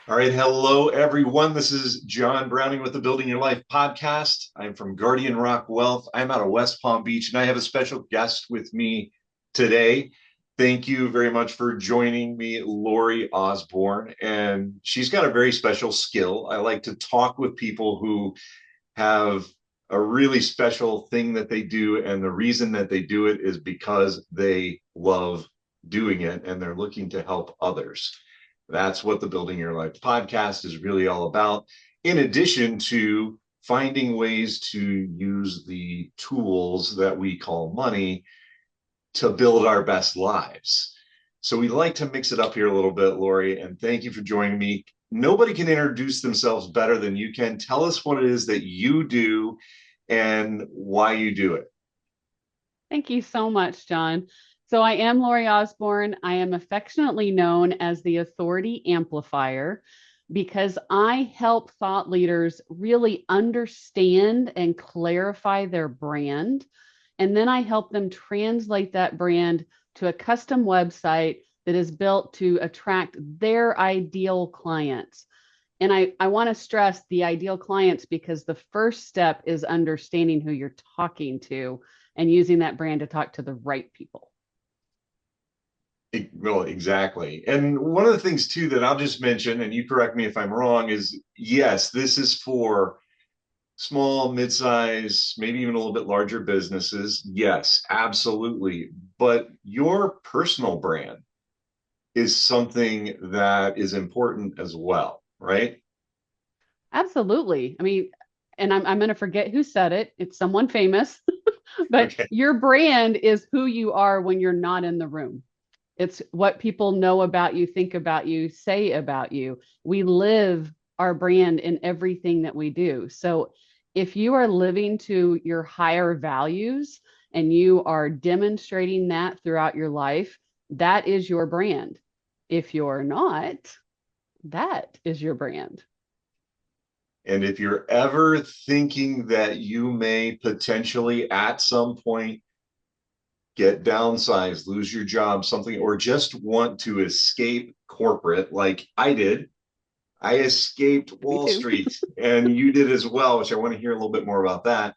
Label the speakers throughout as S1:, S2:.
S1: All right. Hello, everyone. This is John Browning with the Building Your Life podcast. I'm from Guardian Rock Wealth. I'm out of West Palm Beach, and I have a special guest with me today. Thank you very much for joining me, Lori Osborne. And she's got a very special skill. I like to talk with people who have a really special thing that they do. And the reason that they do it is because they love doing it and they're looking to help others. That's what the Building Your Life podcast is really all about, in addition to finding ways to use the tools that we call money to build our best lives. So we like to mix it up here a little bit, Lori, and thank you for joining me. Nobody can introduce themselves better than you can. Tell us what it is that you do and why you do it.
S2: Thank you so much, John. So, I am Lori Osborne. I am affectionately known as the Authority Amplifier because I help thought leaders really understand and clarify their brand. And then I help them translate that brand to a custom website that is built to attract their ideal clients. And I want to stress the ideal clients because the first step is understanding who you're talking to and using that brand to talk to the right people.
S1: Well, exactly. And one of the things too that I'll just mention, and you correct me if I'm wrong, is yes, this is for small, mid-size, maybe even a little bit larger businesses. Yes, absolutely. But your personal brand is something that is important as well, right?
S2: Absolutely. I mean, and I'm going to forget who said it. It's someone famous, but
S1: Okay.
S2: your brand is who you are when you're not in the room. It's what people know about you, think about you, say about you. We live our brand in everything that we do. So if you are living to your higher values and you are demonstrating that throughout your life, that is your brand. If you're not, that is your brand.
S1: And if you're ever thinking that you may potentially at some point get downsized, lose your job, something, or just want to escape corporate like I did, I escaped
S2: Me
S1: Wall
S2: too.
S1: Street and you did as well, which I want to hear a little bit more about that.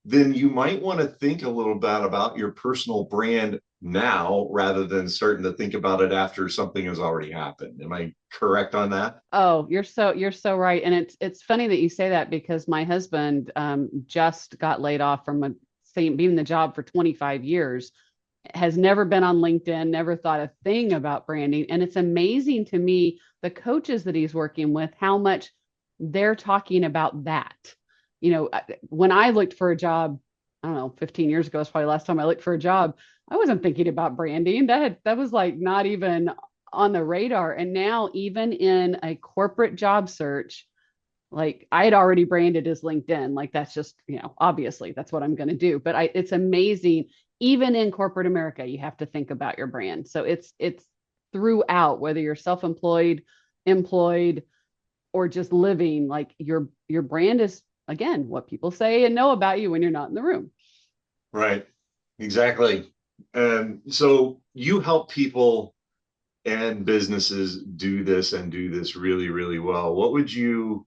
S1: Then you might want to think a little bit about your personal brand now rather than starting to think about it after something has already happened. Am I correct on that?
S2: Oh, you're so right. And it's funny that you say that because my husband just got laid off from a same being in the job for 25 years, has never been on LinkedIn, never thought a thing about branding. And it's amazing to me the coaches that he's working with, how much they're talking about that. When I looked for a job, I don't know, 15 years ago is probably the last time I looked for a job. I wasn't thinking about branding. That was like not even on the radar. And now, even in a corporate job search, like I had already branded as LinkedIn. Like that's just, obviously that's what I'm going to do. But it's amazing. Even in corporate America, you have to think about your brand. So it's throughout, whether you're self-employed, employed, or just living, like your brand is again what people say and know about you when you're not in the room.
S1: Right. Exactly. And so you help people and businesses do this and do this really, really well. What would you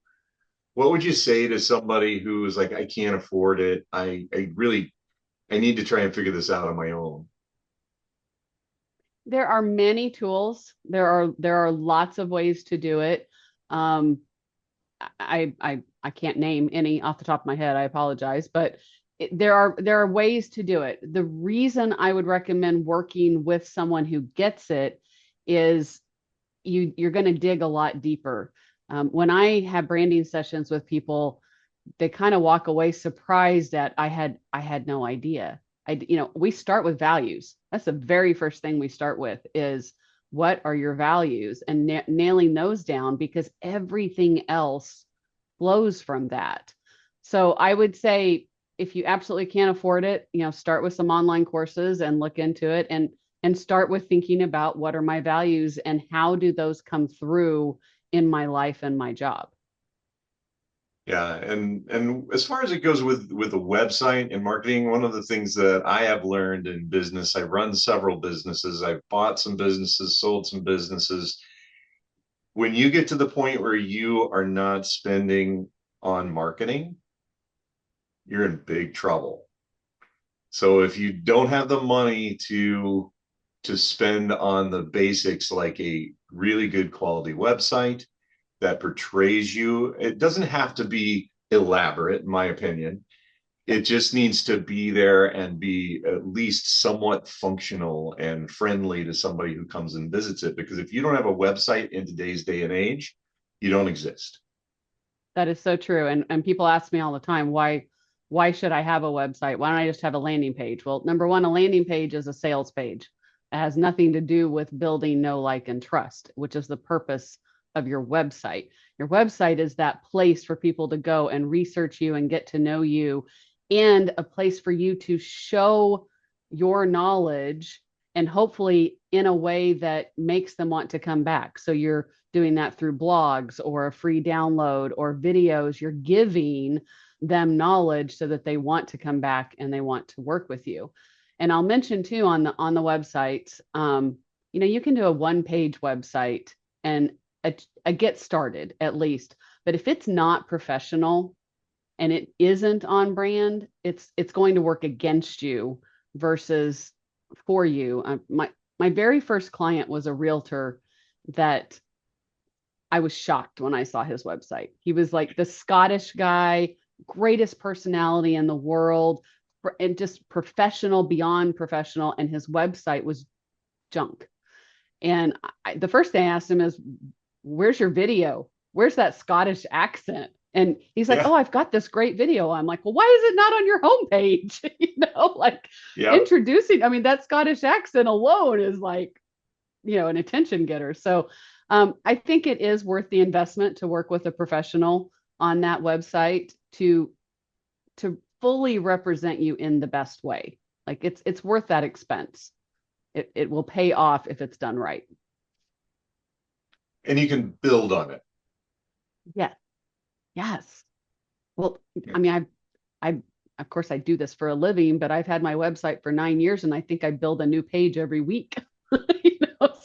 S1: say to somebody who is like, I can't afford it. I need to try and figure this out on my own.
S2: There are many tools. There are lots of ways to do it. Um, I can't name any off the top of my head. I apologize, but there are ways to do it. The reason I would recommend working with someone who gets it is you're going to dig a lot deeper. When I have branding sessions with people, they kind of walk away surprised that I had no idea. We start with values. That's the very first thing we start with is what are your values and nailing those down because everything else flows from that. So I would say if you absolutely can't afford it, start with some online courses and look into it and start with thinking about what are my values and how do those come through in my life and my job.
S1: Yeah, and as far as it goes with a website and marketing, one of the things that I have learned in business, I've run several businesses, I've bought some businesses, sold some businesses. when you get to the point where you are not spending on marketing, you're in big trouble. So if you don't have the money to spend on the basics like a really good quality website that portrays you, it doesn't have to be elaborate, in my opinion. It just needs to be there and be at least somewhat functional and friendly to somebody who comes and visits it. Because if you don't have a website in today's day and age, you don't exist.
S2: That is so true. And people ask me all the time, why should I have a website? Why don't I just have a landing page? Well, number one, a landing page is a sales page. It has nothing to do with building know, like, and trust, which is the purpose of your website. Your website is that place for people to go and research you and get to know you, and a place for you to show your knowledge, and hopefully in a way that makes them want to come back. So you're doing that through blogs or a free download or videos. You're giving them knowledge so that they want to come back and they want to work with you. And I'll mention too, on the website, you can do a one-page website and a get started at least. But if it's not professional and it isn't on brand, it's going to work against you versus for you. My very first client was a realtor that I was shocked when I saw his website. He was like the Scottish guy, greatest personality in the world, and just professional beyond professional. And his website was junk. And the first thing I asked him is, "Where's your video? Where's that Scottish accent?" And he's like,
S1: Yeah.
S2: "Oh, I've got this great video." I'm like, "Well, why is it not on your homepage?" Like
S1: Yeah.
S2: introducing, I mean, that Scottish accent alone is like, an attention getter. So I think it is worth the investment to work with a professional on that website to fully represent you in the best way. Like it's worth that expense. It will pay off if it's done right.
S1: And you can build on it.
S2: Yeah. Yes. Well,
S1: Yeah.
S2: I mean, I of course I do this for a living, but I've had my website for 9 years and I think I build a new page every week.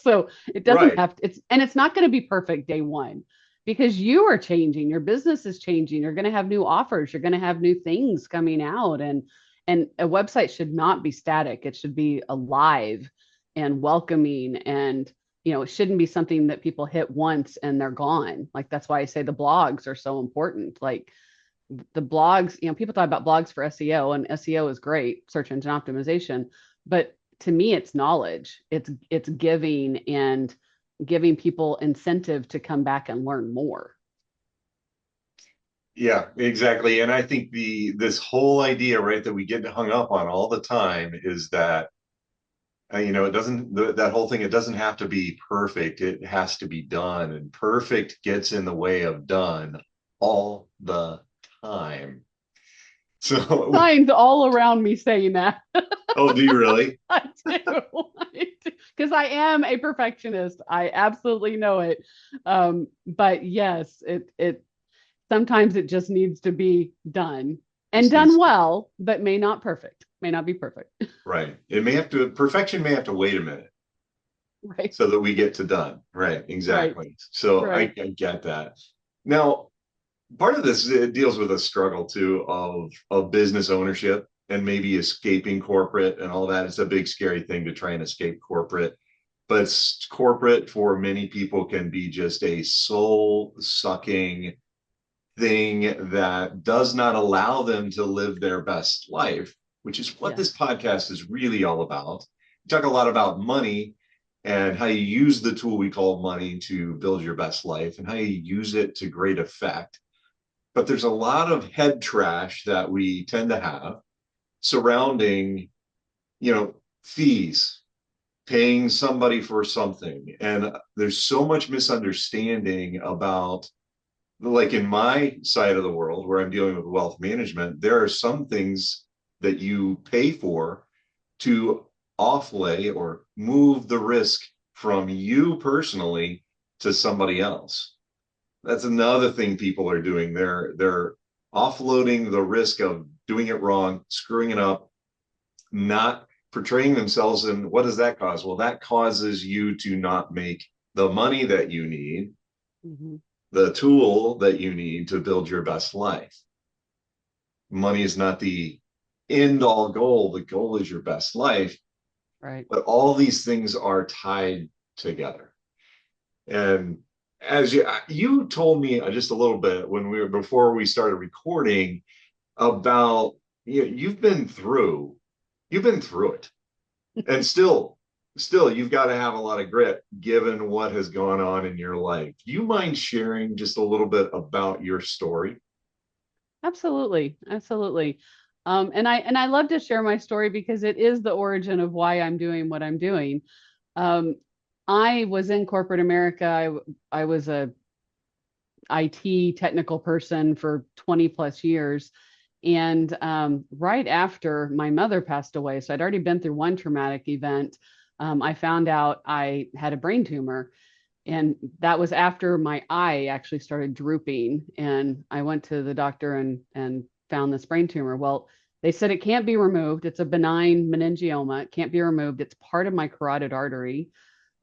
S2: So it doesn't
S1: Right.
S2: have to, it's not going to be perfect day one because you are changing, your business is changing, you're going to have new offers, you're going to have new things coming out, and a website should not be static. It should be alive and welcoming, and it shouldn't be something that people hit once and they're gone. Like that's why I say the blogs are so important. Like the blogs, people talk about blogs for SEO, and SEO is great, search engine optimization, but to me it's knowledge. It's giving, and giving people incentive to come back and learn more.
S1: Yeah, exactly. And I think this whole idea, right, that we get hung up on all the time is that it doesn't that whole thing, it doesn't have to be perfect. It has to be done. And perfect gets in the way of done all the time. So,
S2: Signs all around me saying that.
S1: oh, do you really?
S2: I do. Because I am a perfectionist. I absolutely know it. But yes, it sometimes it just needs to be done and
S1: Just
S2: done
S1: needs
S2: well, but may not be perfect.
S1: right. Perfection may have to wait a minute
S2: Right.
S1: so that we get to done. Right.
S2: Right.
S1: Exactly. So I
S2: Right.
S1: get that. Now, part of this, it deals with a struggle too of business ownership and maybe escaping corporate and all that. It's a big scary thing to try and escape corporate, but corporate for many people can be just a soul sucking thing that does not allow them to live their best life, which is what
S2: Yes.
S1: this podcast is really all about. We talk a lot about money and how you use the tool we call money to build your best life and how you use it to great effect. But there's a lot of head trash that we tend to have surrounding, fees, paying somebody for something. And there's so much misunderstanding about, like in my side of the world where I'm dealing with wealth management, there are some things that you pay for to offlay or move the risk from you personally to somebody else. That's another thing people are doing. They're offloading the risk of doing it wrong, screwing it up, not portraying themselves. And what does that cause? Well, that causes you to not make the money that you need.
S2: Mhm.
S1: the tool that you need to build your best life. Money is not the end all goal. The goal is your best life,
S2: Right.
S1: but all these things are tied together. And as you told me just a little bit when we were before we started recording about you've been through it, and still you've got to have a lot of grit given what has gone on in your life. Do you mind sharing just a little bit about your story?
S2: Absolutely. Absolutely. And I love to share my story because it is the origin of why I'm doing what I'm doing. Um, I was in corporate America. I was a IT technical person for 20 plus years. And right after my mother passed away, so I'd already been through one traumatic event, I found out I had a brain tumor. And that was after my eye actually started drooping. And I went to the doctor and found this brain tumor. Well, they said it can't be removed. It's a benign meningioma. It can't be removed. It's part of my carotid artery.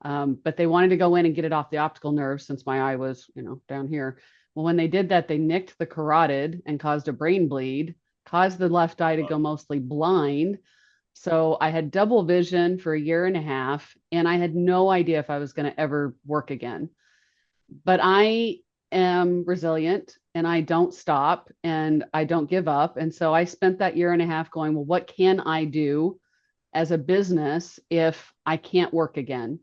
S2: But they wanted to go in and get it off the optical nerve since my eye was, down here. Well, when they did that, they nicked the carotid and caused a brain bleed, caused the left eye to go mostly blind. So I had double vision for a year and a half, and I had no idea if I was going to ever work again. But I am resilient and I don't stop and I don't give up. And so I spent that year and a half going, well, what can I do as a business if I can't work again?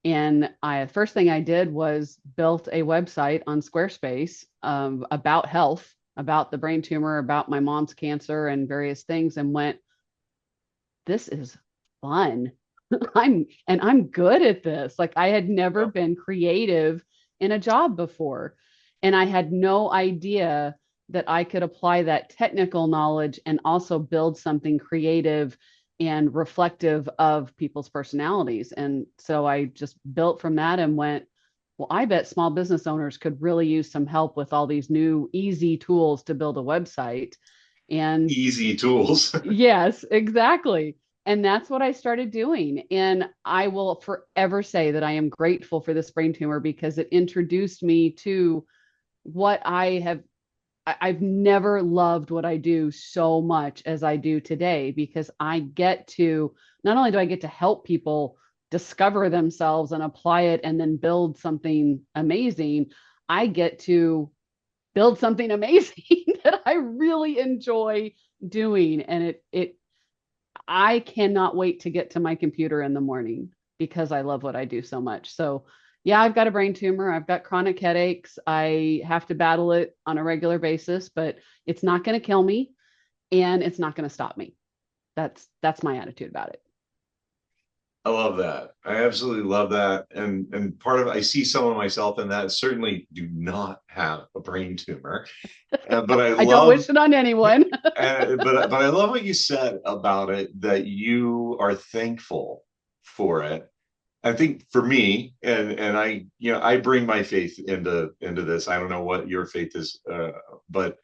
S2: And first thing I did was built a website on Squarespace about health, about the brain tumor, about my mom's cancer and various things, and went, this is fun. I'm good at this. Like I had never
S1: Yeah.
S2: been creative in a job before. And I had no idea that I could apply that technical knowledge and also build something creative and reflective of people's personalities. And so I just built from that and went, well, I bet small business owners could really use some help with all these new easy tools to build a website. And
S1: Easy tools.
S2: yes, exactly. And that's what I started doing. And I will forever say that I am grateful for this brain tumor because it introduced me to what I've never loved what I do so much as I do today because I get to, not only do I get to help people discover themselves and apply it and then build something amazing, I get to build something amazing that I really enjoy doing. And I cannot wait to get to my computer in the morning because I love what I do so much. So, yeah, I've got a brain tumor. I've got chronic headaches. I have to battle it on a regular basis, but it's not going to kill me and it's not going to stop me. That's my attitude about it.
S1: I love that. I absolutely love that. And part of I see some of myself in that. Certainly do not have a brain tumor, but I
S2: I don't
S1: love
S2: wish it on anyone.
S1: but I love what you said about it, that you are thankful for it. I think for me, and I, I bring my faith into this. I don't know what your faith is, but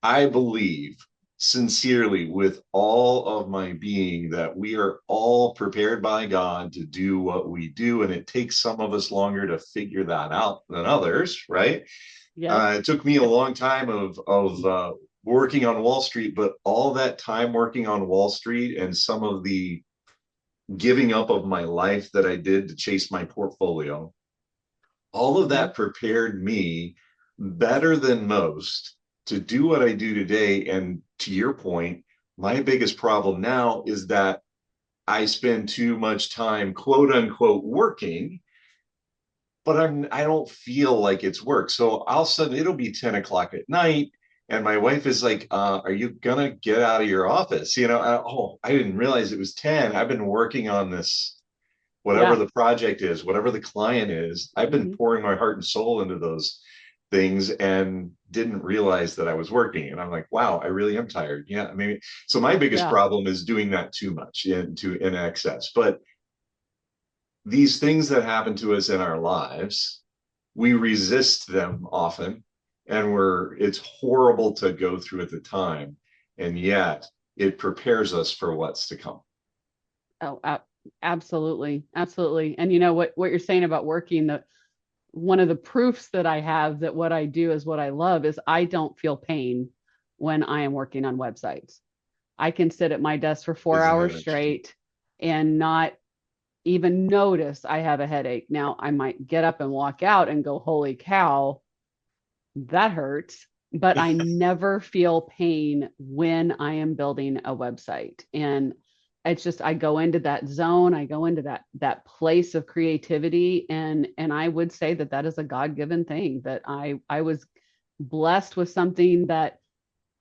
S1: I believe sincerely with all of my being that we are all prepared by God to do what we do, and it takes some of us longer to figure that out than others, right?
S2: Yes.
S1: It took me a long time of working on Wall Street, but all that time working on Wall Street and some of the giving up of my life that I did to chase my portfolio, all of
S2: Mm-hmm.
S1: that prepared me better than most to do what I do today. And to your point, my biggest problem now is that I spend too much time, quote unquote, working, but I don't feel like it's work. So all of a sudden it'll be 10 o'clock at night. And my wife is like, are you gonna get out of your office? I didn't realize it was 10. I've been working on this, whatever
S2: Yeah.
S1: the project is, whatever the client is. I've been
S2: Mm-hmm.
S1: pouring my heart and soul into those things and didn't realize that I was working. And I'm like, wow, I really am tired. Yeah, maybe. So my biggest
S2: Yeah.
S1: problem is doing that too much in excess. But these things that happen to us in our lives, we resist them often, and it's horrible to go through at the time, and yet it prepares us for what's to come.
S2: Oh, absolutely. Absolutely. And you know what you're saying about working, one of the proofs that I have that what I do is what I love is I don't feel pain when I am working on websites. I can sit at my desk for four
S1: Isn't that
S2: hours
S1: interesting?
S2: straight and not even notice I have a headache. Now, I might get up and walk out and go, holy cow, that hurts. But I never feel pain when I am building a website. And it's just I go into that zone, I go into that place of creativity, and I would say that that is a God-given thing that I was blessed with something that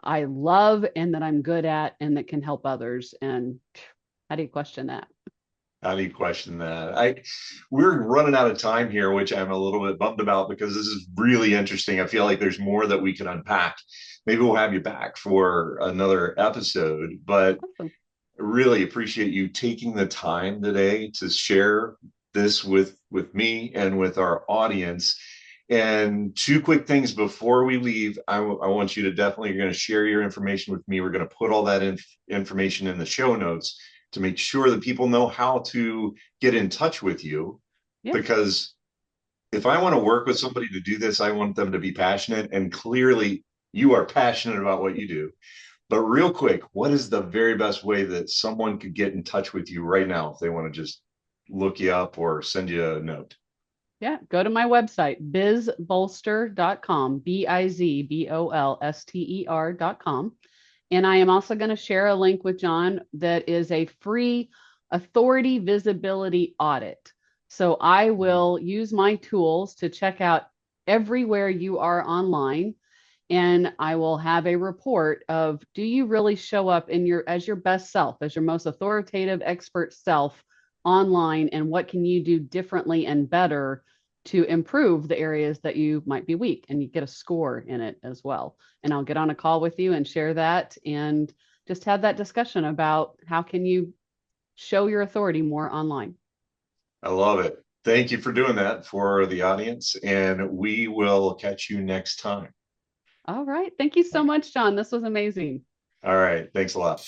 S2: I love and that I'm good at and that can help others. And how do you question that?
S1: How do you question that? We're running out of time here, which I'm a little bit bummed about because this is really interesting. I feel like there's more that we can unpack. Maybe we'll have you back for another episode, but
S2: Awesome.
S1: I really appreciate you taking the time today to share this with me and with our audience. And two quick things before we leave. I want you to definitely, you're going to share your information with me. We're going to put all that information in the show notes to make sure that people know how to get in touch with you.
S2: Yes.
S1: Because if I want to work with somebody to do this, I want them to be passionate. And clearly, you are passionate about what you do. But real quick, what is the very best way that someone could get in touch with you right now if they want to just look you up or send you a note?
S2: Yeah. Go to my website, bizbolster.com, bizbolster.com. And I am also going to share a link with John that is a free authority visibility audit. So I will use my tools to check out everywhere you are online, and I will have a report of, do you really show up in your as your best self, as your most authoritative expert self online, and what can you do differently and better to improve the areas that you might be weak, and you get a score in it as well. And I'll get on a call with you and share that and just have that discussion about how can you show your authority more online.
S1: I love it. Thank you for doing that for the audience, and we will catch you next time.
S2: All right. Thank you so much, John. This was amazing.
S1: All right. Thanks a lot.